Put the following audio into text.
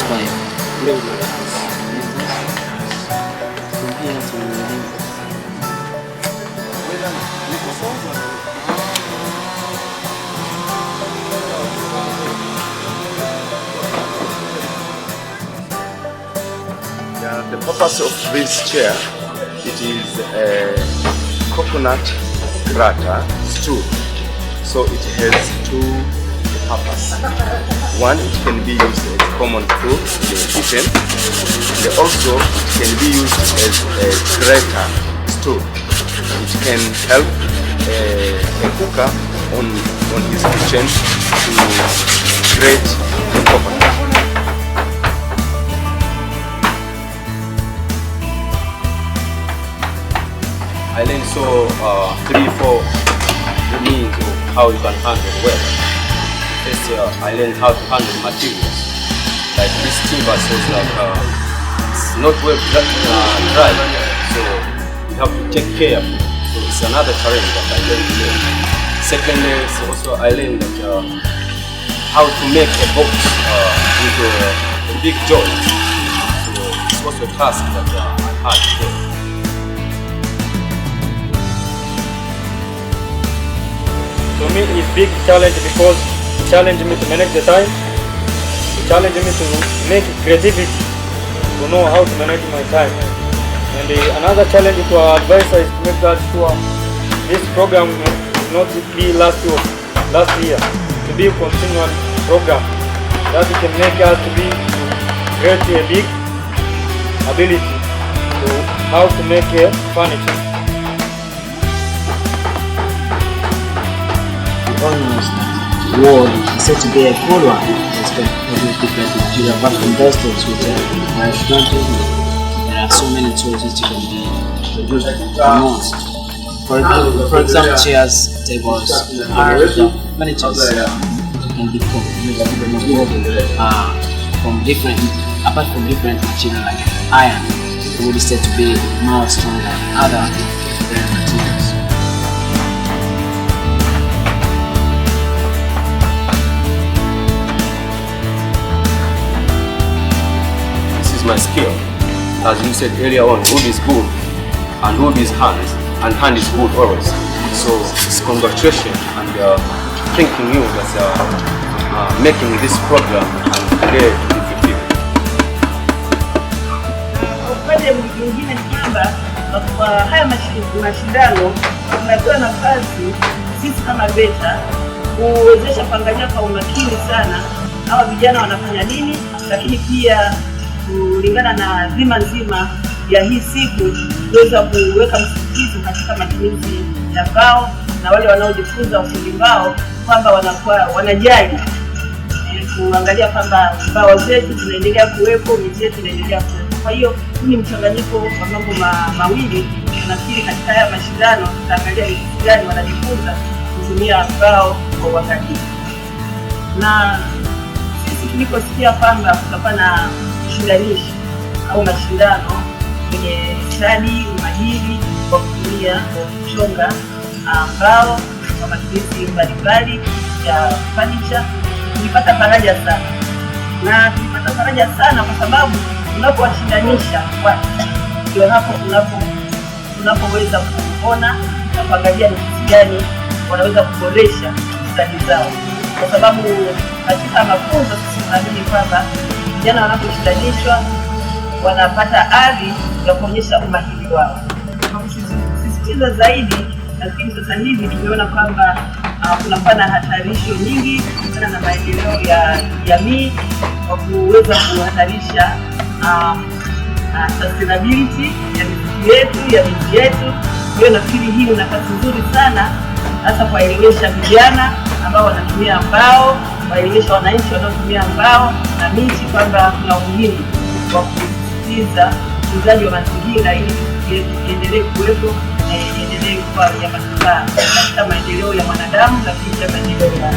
5. The purpose of this chair, it is a coconut grater stool. So it has two purposes. One, it can be used as a common tool in the kitchen, and also it can be used as a grater stool. It can help a cooker on his kitchen to grate the coconut. I learned 3-4 means of how you can handle well. First, I learned how to handle materials. Like this canvas was like not well dry, so you have to take care of it. So it's another challenge that I learned here. Secondly, also I learned that how to make a box with a big joint. So it's also a task that I had here. To me, it's a big challenge because it challenged me to manage the time. It challenged me to make creativity, to know how to manage my time. And another challenge to our advisor is to make that sure this program will not be last year, to be a continual program that it can make us to create a big ability to how to make furniture. Almost wall is said to be a good one. It's got different material, but from those tools which are advantage, there are so many tools which can be produced most. For example, chairs, tables, are furniture can be from different, apart from different material like iron, wood is said to be more strong than other materials. My skill. As you said earlier on, wood is good and wood is hands and hand is good always. So it's congratulations and thanking you for making this program and today to be fulfilled. Upande mwingine ni kwamba kwa haya mashindano tunatoa nafasi sisi kama VETA kuwezesha kuangalia kwa umakini sana hawa vijana wanafanya nini, lakini pia kulingana na dhima nzima ya hii siku kuweza kuweka msisitizo katika matumizi ya mbao na wale wanaojifunza ufundi mbao kwamba wanakuwa wanajali kuangalia kwamba mbao zetu zinaendelea kuwepo, miti yetu inaendelea kuwepo. Kwa hiyo huu ni mchanganyiko wa mambo mawili. Nafikiri katika haya mashindano tutaangalia ni jinsi gani wanajifunza kutumia mbao kwa uangalifu. Na sisi tuliposikia kwamba kutakuwa na ushindanishi au mashindano kwenye stadi umahiri wa kutumia kuchonga mbao kwa matumizi mbalimbali ya furniture, tulipata faraja sana. Na tulipata faraja sana kwa sababu unapowashindanisha watu ndio hapo unapoweza kuona na kuangalia ni jinsi gani wanaweza kuboresha stadi zao, kwa sababu katika mafunzo sisi tunaamini kwamba vijana wanaposhindanishwa wanapata ari ya kuonyesha umahiri wao. Kwa kusisitiza zaidi, lakini sasa hivi tumeona kwamba kunakuwa na hatarisho nyingi kutokana na maendeleo ya jamii kwa kuweza kuhatarisha sustainability ya miti yetu. Kwa hiyo nafikiri hii ni nafasi nzuri sana hasa kuwaelimisha vijana ambao wanatumia mbao, kuwaelimisha wananchi wanaotumia mbao na miti kwamba kuna umuhimu wa kusisitiza utunzaji wa mazingira ili iendelee kuwepo na iendelee kuwa ya manufaa katika maendeleo ya mwanadamu, lakini pia maendeleo ya